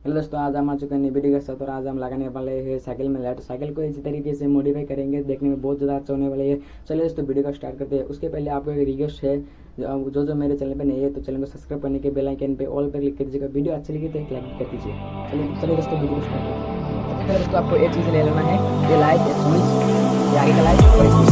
Hello दोस्तों, आज हम आ चुके हैं वीडियो के साथ और आज हम लगाने वाले हैं साइकिल में लाइट। साइकिल को इसी तरीके से मॉडिफाई करेंगे, देखने में बहुत ज़्यादा अच्छा होने वाला है। चलिए दोस्तों वीडियो को स्टार्ट करते हैं। उसके पहले आपको एक रिक्वेस्ट है, जो मेरे चैनल पे नहीं है तो चैनल को सब्सक्राइब करने के बेल आइकन पे ऑल पर क्लिक कर दीजिएगा। वीडियो अच्छी लगी तो एक लाइक कर दीजिए। चलिए दोस्तों वीडियो को स्टार्ट करते हैं। सबसे पहले दोस्तों आपको ये चीज़ ले लेना है, ये लाइट, ये स्विच, ये आगे का लाइट और ये